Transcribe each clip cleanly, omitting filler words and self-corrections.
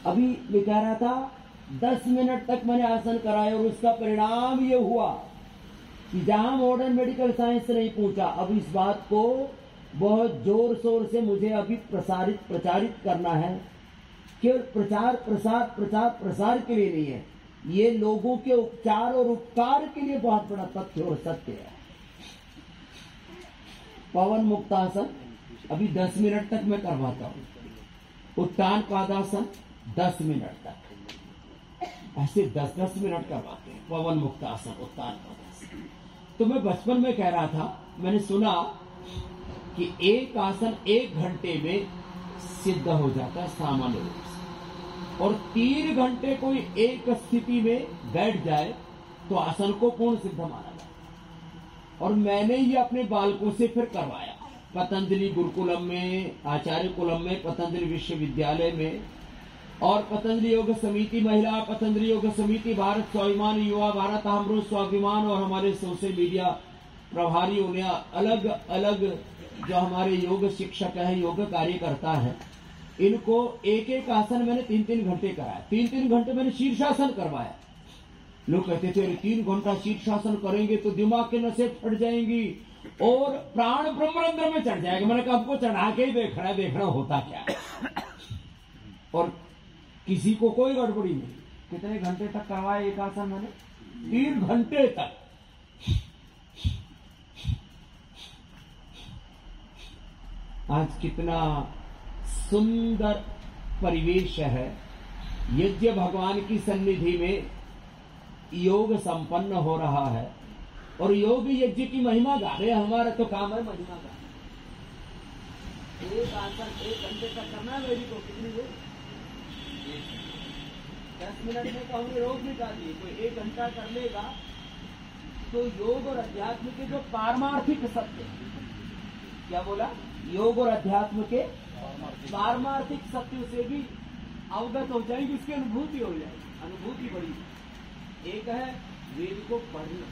अभी मैं कह रहा था 10 मिनट तक मैंने आसन कराए और उसका परिणाम ये हुआ कि जहां मॉडर्न मेडिकल साइंस नहीं पहुंचा, अब इस बात को बहुत जोर शोर से मुझे अभी प्रचारित करना है। केवल प्रचार के लिए नहीं है, ये लोगों के उपचार और उपकार के लिए बहुत बड़ा तथ्य और सत्य है। पवन मुक्तासन अभी 10 मिनट तक मैं करवाता हूं, उत्तान पादासन 10 मिनट तक, ऐसे 10-10 मिनट करवाते हैं पवन मुक्तासन, उत्तान पादासन। तो मैं बचपन में कह रहा था, मैंने सुना कि एक आसन 1 घंटे में सिद्ध हो जाता है सामान्य रूप से, और 3 घंटे कोई एक स्थिति में बैठ जाए तो आसन को पूर्ण सिद्ध माना जाता है। और मैंने ये अपने बालकों से फिर करवाया, पतंजलि गुरुकुलम में, आचार्य कुलम में, पतंजलि विश्वविद्यालय में, और पतंजलि योग समिति महिला, पतंजलि योग समिति भारत, स्वाभिमान युवा भारत, हमरो स्वाभिमान, और हमारे सोशल मीडिया प्रभारियों ने अलग अलग जो हमारे योग शिक्षक है, योग कार्यकर्ता है, इनको एक एक आसन मैंने 3-3 घंटे कराया। 3-3 घंटे मैंने शीर्षासन करवाया। लोग कहते थे 3 घंटा शीर्षासन करेंगे तो दिमाग के नसें फट जाएंगी और प्राण ब्रह्मरंध्र में चढ़ जाएगा। मैंने कहा आपको चढ़ा के ही देखना होता क्या है। और किसी को कोई गड़बड़ी नहीं। कितने घंटे तक करवाया एक आसन मैंने? 3 घंटे तक। आज कितना सुंदर परिवेश है। यज्ञ भगवान की सन्निधि में योग संपन्न हो रहा है और योग यज्ञ की महिमा गा रहे। हमारा तो काम है महिमा गाना। एक आसन 1 घंटे तक करना है मेरी को। कितनी देर? 10 मिनट में कहूंगे रोग मिटा दिए। कोई 1 घंटा कर लेगा तो योग और अध्यात्म के जो पारमार्थिक सत्य, क्या बोला? योग और अध्यात्म के पारमार्थिक सत्य से भी अवगत हो जाएंगे, उसकी अनुभूति हो जाएगी। अनुभूति बड़ी। एक है वेद को पढ़ना,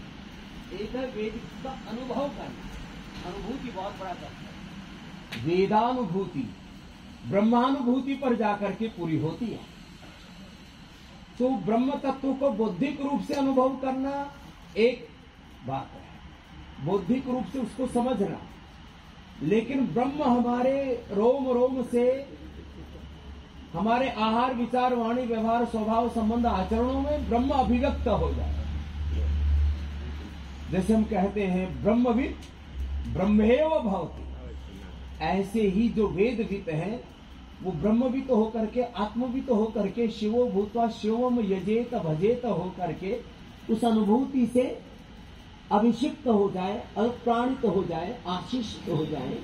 एक है वेद का अनुभव करना। अनुभूति बहुत बड़ा तत्व है। वेदानुभूति ब्रह्मानुभूति पर जाकर के पूरी होती है। तो ब्रह्म तत्व को बौद्धिक रूप से अनुभव करना एक बात है, बौद्धिक रूप से उसको समझना, लेकिन ब्रह्म हमारे रोम रोम से, हमारे आहार विचार वाणी व्यवहार स्वभाव संबंध आचरणों में ब्रह्म अभिव्यक्त हो जाए। जैसे हम कहते हैं ब्रह्मविद ब्रह्मेव भवति, ऐसे ही जो वेदविद हैं वो ब्रह्मविद होकर के, आत्मविद होकर के, शिवो भूत्वा शिवम यजेत भजेत होकर के उस अनुभूति से अभिषिक्त हो जाए, अनुप्राणित हो जाए, आशीषित हो जाए।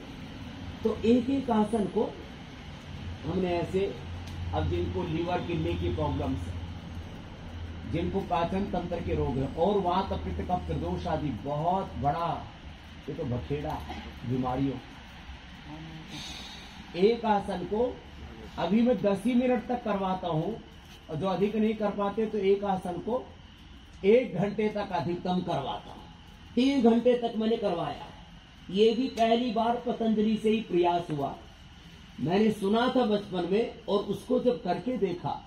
तो एक एक आसन को हमने ऐसे, अब जिनको लीवर किडनी की प्रॉब्लम है, जिनको पाचन तंत्र के रोग है और वात पित्त कफ दोष आदि बहुत बड़ा ये तो बखेड़ा है बीमारियों, एक आसन को अभी मैं 10 ही मिनट तक करवाता हूं, और जो अधिक नहीं कर पाते तो एक आसन को 1 घंटे तक अधिकतम करवाता हूं। 3 घंटे तक मैंने करवाया। ये भी पहली बार पतंजलि से ही प्रयास हुआ। मैंने सुना था बचपन में, और उसको जब करके देखा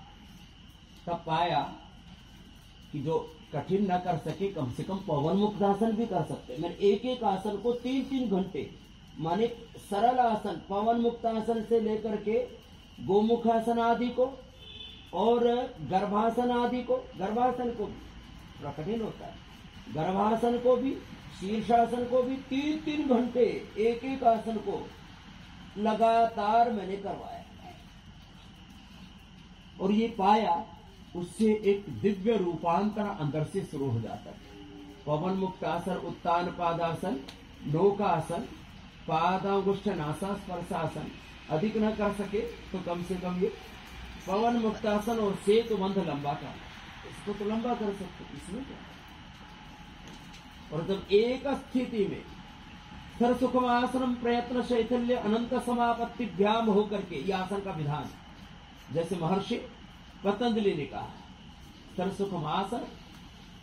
तब पाया कि जो कठिन न कर सके कम से कम पवन मुक्तासन भी कर सकते। मैंने एक एक आसन को 3-3 घंटे, माने सरल आसन पवन मुक्तासन से लेकर के गोमुखासन आदि को और गर्भासन आदि को, गर्भासन को थोड़ा कठिन होता है, गर्भासन को भी, शीर्षासन को भी 3-3 घंटे एक एक आसन को लगातार मैंने करवाया और ये पाया उससे एक दिव्य रूपांतर अंदर से शुरू हो जाता है। पवन मुक्तासन, उत्तान पादासन, नौकासन, पादांगुष्ठ नासा स्पर्शासन, अधिक न कर सके तो कम से कम ये पवन मुक्तासन और सेतु बंध लंबा का, इसको तो लंबा कर सकते, इसमें क्या। और जब एक स्थिति में सरसुखमासनम प्रयत्न शैथल्य अनंत समापत्तिभ्याम होकर के यह आसन का विधान, जैसे महर्षि पतंजलि ने कहा, सरसुखमासन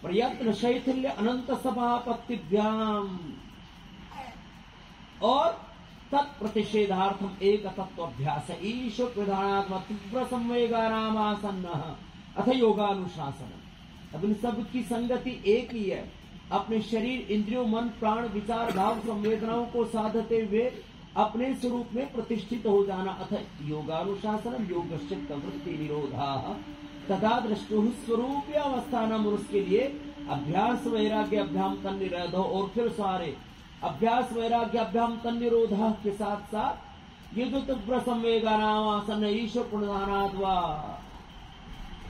प्रयत्न शैथल्य अनंत समापत्तिभ्याम, और तत्प्रतिषेधार्थम एक तत्व अभ्यास ईश प्रधानात्म तीव्र संवेगानामासन्न अथ योगानुशासन। अब इन सब की संगति एक ही है, अपने शरीर इंद्रियों मन प्राण विचार भाव संवेदनाओं को साधते हुए अपने स्वरूप में प्रतिष्ठित हो जाना। अथ योगानुशासन योगश्चित्त वृत्ति निरोधा तथा दृष्टु स्वरूप अवस्थान, और उसके लिए अभ्यास वैराग्य अभ्याम तन निरोध, और फिर सारे अभ्यास वैराग्य अभ्याम तन निरोध के साथ साथ ये जो तीव्र संवेगानामासन ईश्वर पुनदानाद्वा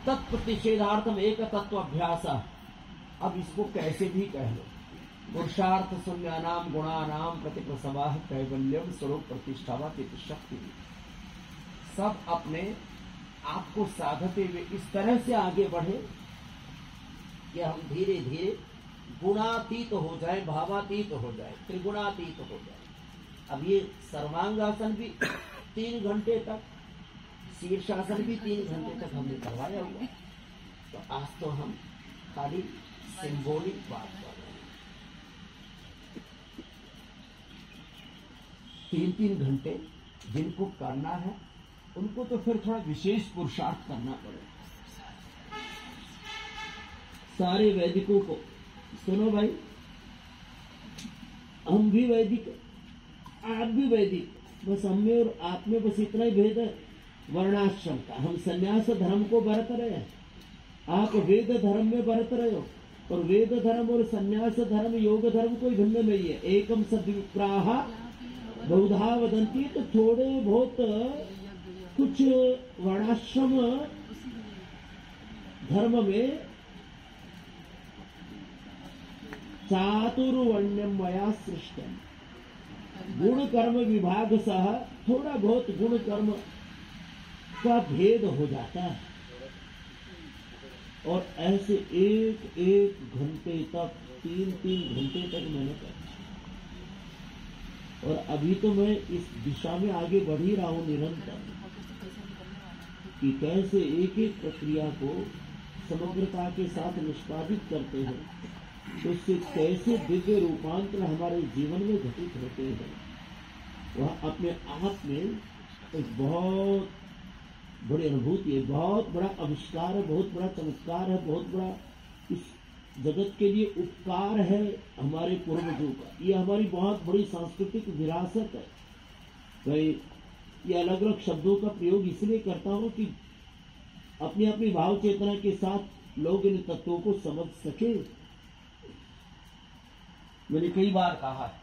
तत्प्रतिषेधार्थम एक तत्व अभ्यास। अब इसको कैसे भी कह लो, पुरुषार्थ शून्यानाम गुणानाम प्रतिप्रसवा कैवल्यम स्वरूप प्रतिष्ठा व चित्त शक्ति, सब अपने आप को साधते हुए इस तरह से आगे बढ़े कि हम धीरे धीरे गुणातीत हो जाए, भावातीत हो जाए, त्रिगुणातीत हो जाए। अब ये सर्वांगासन भी 3 घंटे तक, शीर्षासन भी 3 घंटे तक हमने करवाया हुआ, तो आज तो हम खाली सिंबॉलिक बात कर रहे हैं। 3-3 घंटे जिनको करना है उनको तो फिर थोड़ा विशेष पुरुषार्थ करना पड़ेगा। सारे वैदिकों को सुनो भाई, हम भी वैदिक, आप भी वैदिक, बस हम में और आप में बस इतना ही भेद है वर्णाश्रम का। हम संन्यास धर्म को बरत रहे हैं, आप वेद धर्म में बरत रहे हो, और वेद धर्म और संन्यास धर्म योग धर्म कोई भिन्न नहीं है। एकम सद्विप्राह बहुधा वदंती, तो थोड़े बहुत कुछ वर्णाश्रम धर्म में चातुर्वर्ण्यम मया सृष्टम, गुण कर्म विभाग सह थोड़ा बहुत गुण कर्म का भेद हो जाता है। और ऐसे एक घंटे तक 3-3 घंटे तक मैंने कहा, और अभी तो मैं इस दिशा में आगे बढ़ ही रहा हूं निरंतर, कि कैसे एक एक प्रक्रिया को समग्रता के साथ निष्पादित करते हैं, तो उससे कैसे दिव्य रूपांतर हमारे जीवन में घटित होते हैं। वह अपने आप में एक बहुत बड़ी अनुभूति है, बहुत बड़ा आविष्कार है, बहुत बड़ा चमत्कार है, बहुत बड़ा इस जगत के लिए उपकार है हमारे पूर्वजों का। ये हमारी बहुत बड़ी सांस्कृतिक विरासत है। भाई ये अलग अलग शब्दों का प्रयोग इसलिए करता हूं कि अपनी अपनी भाव चेतना के साथ लोग इन तत्वों को समझ सके। मैंने कई बार कहा है,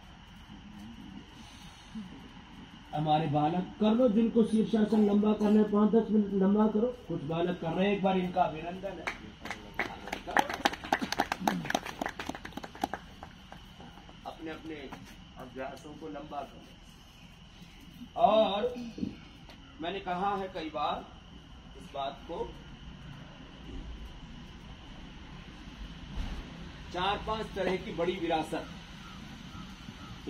हमारे बालक कर लो, जिनको शीर्षासन लंबा करना है 5-10 मिनट लंबा करो। कुछ बालक कर रहे हैं, एक बार इनका अभिनंदन है। अपने अपने अभ्यासों को लंबा करो। और मैंने कहा है कई बार इस बात को, 4-5 तरह की बड़ी विरासत।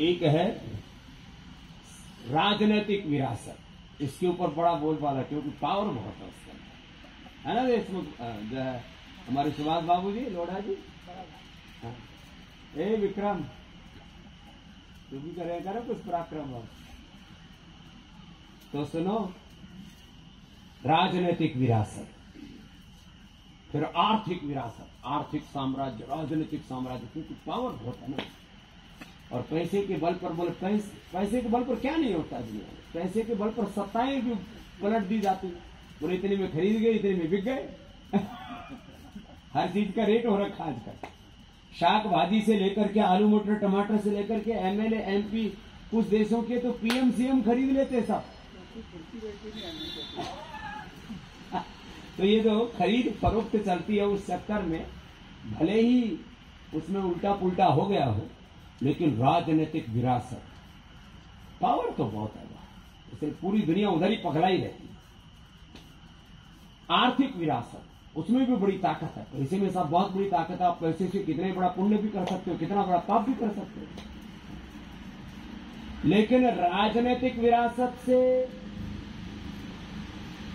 एक है राजनीतिक विरासत, इसके ऊपर बड़ा बोलबाला, क्योंकि पावर बहुत है उसका, है ना। इसमें जो है हमारे सुभाष बाबू जी, लोढ़ा जी, हाँ। ए विक्रम, तू भी करेगा कुछ पराक्रम हो तो सुनो, राजनीतिक विरासत। फिर आर्थिक विरासत, आर्थिक साम्राज्य, राजनीतिक साम्राज्य, क्योंकि पावर बहुत है ना। और पैसे के बल पर बोले, पैसे के बल पर क्या नहीं होता दुनिया में, पैसे के बल पर सत्ताएं भी पलट दी जाती। बोले इतने में खरीद गए, इतने में बिक गए। हर चीज का रेट हो रखा आजकल, शाक भाजी से लेकर के आलू मटर टमाटर से लेकर के एमएलए एमपी, कुछ देशों के तो पीएम सीएम खरीद लेते सब। तो ये जो खरीद फरोख्त चलती है उस चक्कर में, भले ही उसमें उल्टा पुल्टा हो गया हो, लेकिन राजनीतिक विरासत, पावर तो बहुत है, इसलिए पूरी दुनिया उधर ही पगलाई रहती है। आर्थिक विरासत, उसमें भी बड़ी ताकत है, पैसे में सब बहुत बड़ी ताकत है। आप पैसे से कितने बड़ा पुण्य भी कर सकते हो, कितना बड़ा पाप भी कर सकते हो। लेकिन राजनीतिक विरासत से,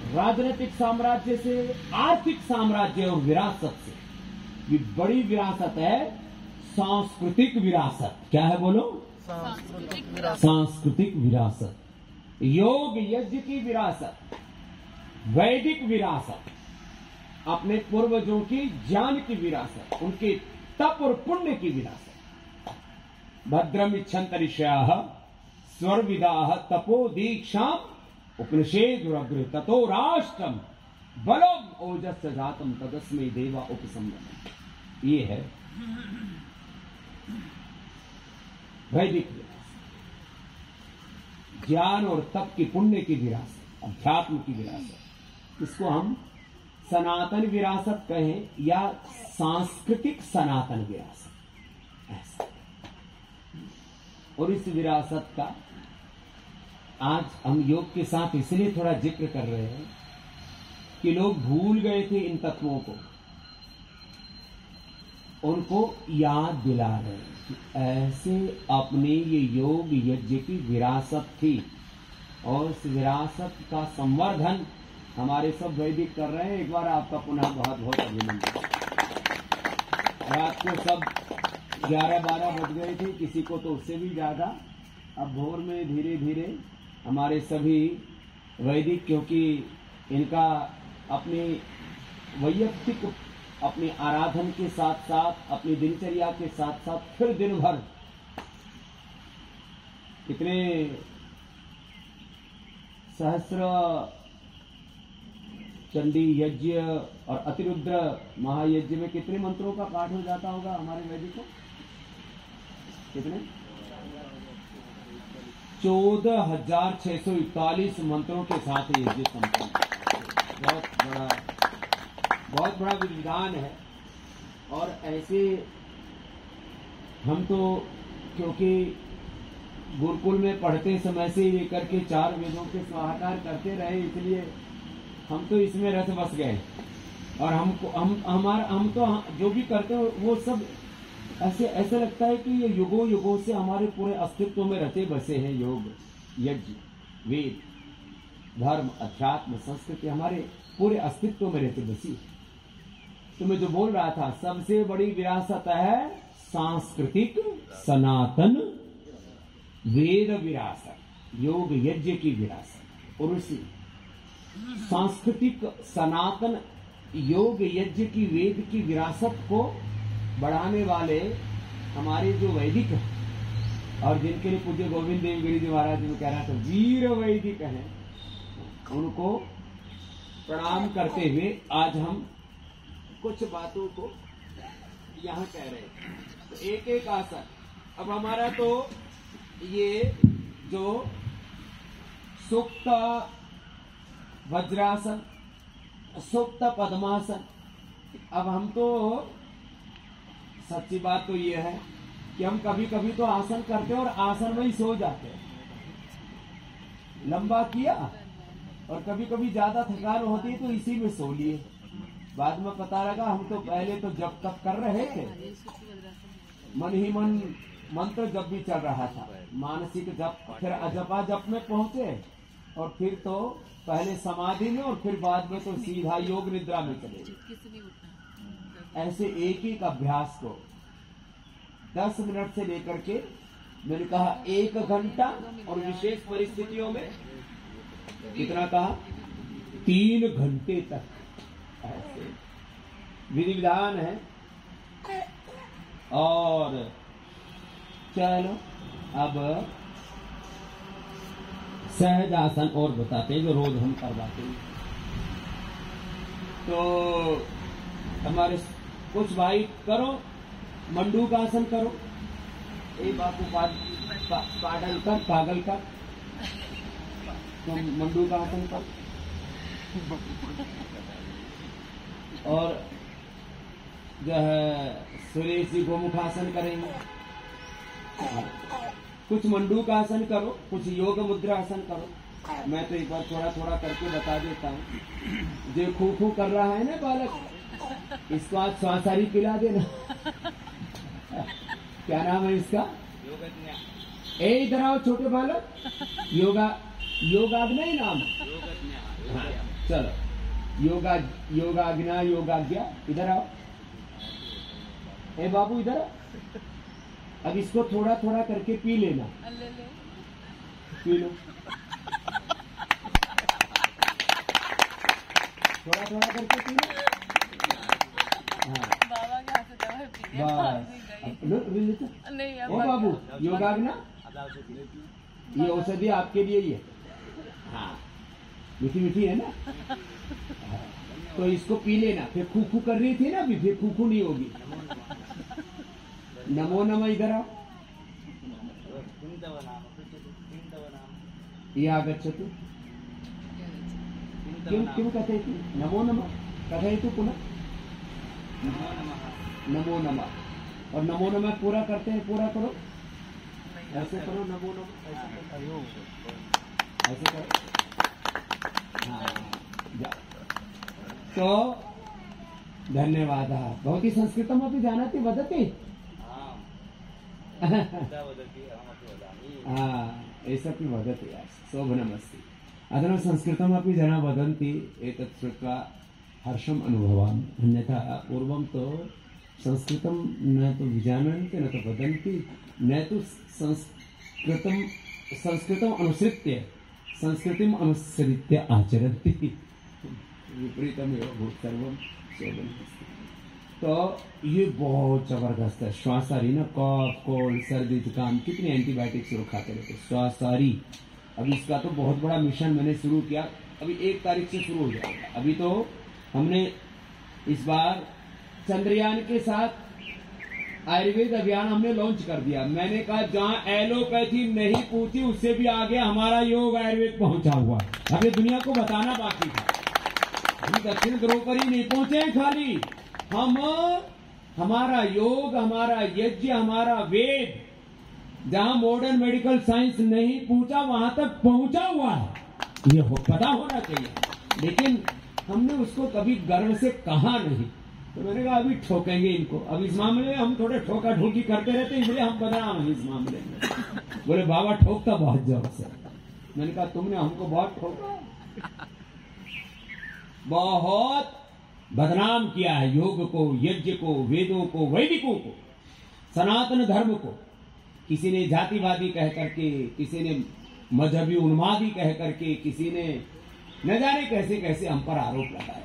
राजनीतिक साम्राज्य से, आर्थिक साम्राज्य और विरासत से ये बड़ी विरासत है सांस्कृतिक विरासत। क्या है बोलो? सांस्कृतिक विरासत, योग यज्ञ की विरासत, वैदिक विरासत, अपने पूर्वजों की ज्ञान की विरासत, उनके तप और पुण्य की विरासत। भद्रम इच्छन्त ऋषयः स्वर्विदाः तपो दीक्षाम् उपनिषेदुरग्र ततो राष्ट्रम बलम ओजस जातम तदस्मै देवा उपसंगम। ये है वैदिक विरासत, ज्ञान और तप की पुण्य की विरासत, अध्यात्म की विरासत। इसको हम सनातन विरासत कहें या सांस्कृतिक सनातन विरासत ऐसा। और इस विरासत का आज हम योग के साथ इसलिए थोड़ा जिक्र कर रहे हैं कि लोग भूल गए थे इन तत्वों को, उनको याद दिला रहे हैं कि ऐसे अपने ये योग यज्ञ की विरासत थी और इस विरासत का संवर्धन हमारे सब वैदिक कर रहे हैं। एक बार आपका पुनः बहुत बहुत अभिनंदन। रात को सब 11-12 बज गए थे, किसी को तो उससे भी ज्यादा। अब भोर में धीरे धीरे हमारे सभी वैदिक, क्योंकि इनका अपने वैयक्तिक अपने आराधन के साथ साथ अपनी दिनचर्या के साथ साथ फिर दिन भर कितने सहस्र चंडी यज्ञ और अतिरुद्र महायज्ञ में कितने मंत्रों का पाठ हो जाता होगा हमारे वैदिक को? कितने? 14,641 मंत्रों के साथ यज्ञ संपन्न। बहुत बड़ा विधान है। और ऐसे हम तो क्योंकि गुरुकुल में पढ़ते समय से लेकर के 4 वेदों के स्वाहाकार करते रहे, इसलिए हम तो इसमें रस बस गए। और हम तो जो भी करते हैं वो सब ऐसे लगता है कि ये युगों युगों से हमारे पूरे अस्तित्व में रचे बसे हैं। योग यज्ञ वेद धर्म अध्यात्म संस्कृति हमारे पूरे अस्तित्व में रहते बसी। तो मैं जो बोल रहा था, सबसे बड़ी विरासत है सांस्कृतिक सनातन वेद विरासत, योग यज्ञ की विरासत। और उसी सांस्कृतिक सनातन योग यज्ञ की वेद की विरासत को बढ़ाने वाले हमारे जो वैदिक हैं और जिनके लिए पूज्य गोविंद देवगिरी जी महाराज जी कह रहा था वीर वैदिक हैं, उनको प्रणाम करते हुए आज हम कुछ बातों को यहाँ कह रहे हैं। तो एक एक आसन, अब हमारा तो ये जो सुप्त वज्रासन, सुप्त पद्मासन, अब हम तो सच्ची बात तो ये है कि हम कभी कभी तो आसन करते और आसन में ही सो जाते हैं। लंबा किया और कभी कभी ज्यादा थकान होती है तो इसी में सो लिए। बाद में पता लगा हम तो पहले तो जब तक कर रहे थे, मन ही मन मंत्र जब भी चल रहा था, मानसिक जप, फिर अजपा जप में पहुंचे और फिर तो पहले समाधि में और फिर बाद में तो सीधा योग निद्रा में चले। ऐसे एक एक अभ्यास को 10 मिनट से लेकर के मैंने कहा 1 घंटा और विशेष परिस्थितियों में कितना कहा 3 घंटे तक ऐसे विधि विधान है। और चलो अब सहज आसन और बताते हैं जो रोज हम करवाते हैं। तो हमारे कुछ भाई करो मंडूक आसन करो, एक बात पागल कर तो मंडूक आसन कर। और जो है सुरेश जी गोमुखासन करेंगे। कुछ मंडूक आसन करो, कुछ योग मुद्रा आसन करो। मैं तो एक बार थोड़ा थोड़ा करके बता देता हूँ। जो खू खू कर रहा है ना बालक, इसको आज स्वासारी पिला देना। क्या नाम है इसका? ए इधर आओ छोटे बालक, योगाग्नि नाम। हाँ, चलो योगाज्ञा योगाज्ञा, इधर आओ। ए बाबू इधर अब इसको थोड़ा थोड़ा करके पी लेना। पी लो, थोड़ा थोड़ा करके पी लो। हाँ बाबा के हाथ से दवा पी लिया, नहीं ओ बाबू, योगाग्ना ये औषधि आपके लिए ही है। हाँ मीठी मीठी है ना। हाँ, तो इसको पी लेना। फिर खूखू कर रही थी ना अभी, फिर खूखू नहीं होगी। नमो नमः, इधर आओ। ये आगच्छतु। किं किं कथयति? नमो नमः कथयतु पुनः। नमो नमः। और नमो नमः पूरा करते हैं, पूरा करो। ऐसे करो, नमो नमः ऐसे करो। हाँ तो धन्यवाद। भवती संस्कृतमपि जानाति, वदति? एषपि वदति। शोभनमस्ति। अधुना संस्कृतमपि जना वदन्ति, एतत् श्रुत्वा हर्षम् अनुभवामि। अन्यथा पूर्वं तो संस्कृतं न तो विजानन्ति, न तो वदन्ति, न तो संस्कृतम् अनुसृत्य संस्कृतिम् अनुसृत्य आचरन्ति। विपरीतमेव सर्वं शोभनमस्ति। तो ये बहुत जबरदस्त है। श्वासारी ना, कफ, कोल्ड, सर्दी, जुकाम, कितने एंटीबायोटिक्स लोग खाते रहते। श्वासारी, अभी इसका तो बहुत बड़ा मिशन मैंने शुरू किया। अभी 1 तारीख से शुरू हो जाएगा। अभी तो हमने इस बार चंद्रयान के साथ आयुर्वेद अभियान हमने लॉन्च कर दिया। मैंने कहा जहां एलोपैथी नहीं पूछी, उससे भी आगे हमारा योग आयुर्वेद पहुंचा हुआ। अभी दुनिया को बताना बाकी था। हम दक्षिण ध्रुव पर ही नहीं पहुंचे हैं खाली। हम, हमारा योग, हमारा यज्ञ, हमारा वेद जहां मॉडर्न मेडिकल साइंस नहीं पहुंचा, वहां तक पहुंचा हुआ है। ये पता होना चाहिए। लेकिन हमने उसको कभी गर्व से कहा नहीं। तो मैंने कहा अभी ठोकेंगे इनको। अब इस मामले में हम थोड़े ठोका ठोकी करते रहते, इसलिए हम बदनाम हैं इस मामले में। बोले बाबा ठोकता बहुत जोर से। मैंने कहा तुमने हमको बहुत ठोका, बहुत बदनाम किया है योग को, यज्ञ को, वेदों को, वैदिकों को, सनातन धर्म को। किसी ने जातिवादी कह करके, किसी ने मजहबी उन्मादी कह करके, किसी ने न जाने कैसे कैसे हम पर आरोप लगाए।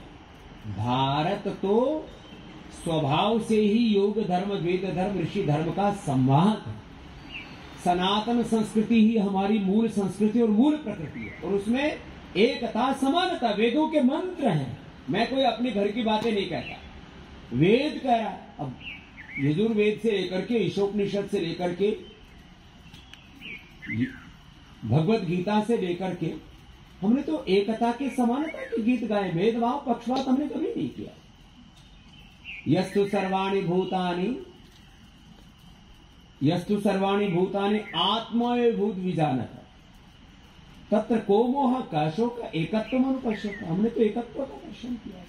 भारत तो स्वभाव से ही योग धर्म, वेद धर्म, ऋषि धर्म का संवाहक है। सनातन संस्कृति ही हमारी मूल संस्कृति और मूल प्रकृति है। और उसमें एकता, समानता, वेदों के मंत्र हैं। मैं कोई अपने घर की बातें नहीं कहता, वेद कह रहा। अब यजुर्वेद से लेकर के, ईशोपनिषद से लेकर के, भगवत गीता से लेकर के, हमने तो एकता के, समानता के गीत गाए। भेदभाव, पक्षपात हमने कभी नहीं किया। यस्तु सर्वाणि भूतानि, यस्तु सर्वाणि भूतानि आत्मभूत विजानत तत्र को मोह का शोक एकत्व अनुपश्यत। हमने तो एकत्व का दर्शन किया।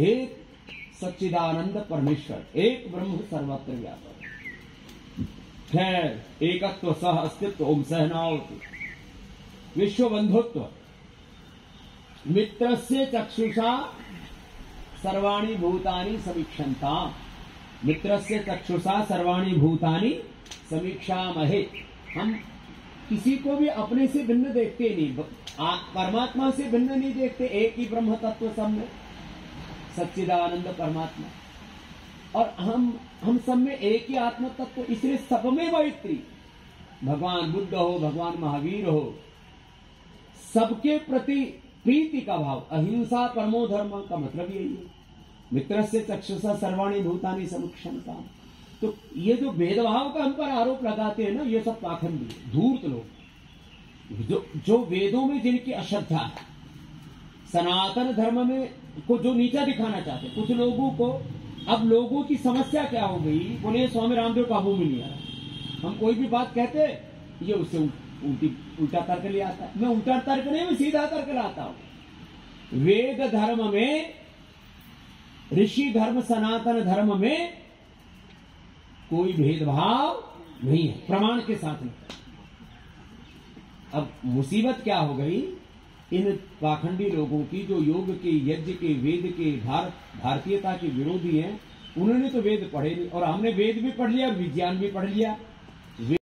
एक सच्चिदानंद परमेश्वर, एक ब्रह्म सर्वत्र व्यापक। खैर, एकत्व सह अस्तित्व ओम सहनावतु। विश्व बंधुत्व, मित्रस्य चक्षुषा सर्वाणि भूतानि समीक्षन्ता। मित्रस्य चक्षुषा सर्वाणि भूतानि समीक्षामहे। हम किसी को भी अपने से भिन्न देखते नहीं, परमात्मा से भिन्न नहीं देखते। एक ही ब्रह्म तत्व सब में, सच्चिदानंद परमात्मा। और हम सब में एक ही आत्म तत्व, इसलिए सब में मैत्री। भगवान बुद्ध हो, भगवान महावीर हो, सबके प्रति प्रीति का भाव। अहिंसा परमो धर्म का मतलब यही है। मित्रस्य चक्षुषा सर्वाणि भूतानि समीक्षन्ता। तो ये जो भेदभाव का हम पर आरोप लगाते हैं ना, ये सब पाखंडी, धूर्त लोग, जो वेदों में जिनकी अश्रद्धा है, सनातन धर्म में को जो नीचा दिखाना चाहते हैं। कुछ लोगों को, अब लोगों की समस्या क्या हो गई, बोले स्वामी रामदेव काबू में नहीं आ रहा। हम कोई भी बात कहते, ये उससे उल्टा तर्क ले आता है। मैं उल्टा तर्क नहीं, मैं सीधा तर्क लाता हूं। वेद धर्म में, ऋषि धर्म, सनातन धर्म में कोई भेदभाव नहीं है, प्रमाण के साथ नहीं। अब मुसीबत क्या हो गई इन पाखंडी लोगों की, जो योग के, यज्ञ के, वेद के, भारतीयता के विरोधी हैं। उन्होंने तो वेद पढ़े नहीं, और हमने वेद भी पढ़ लिया, विज्ञान भी पढ़ लिया।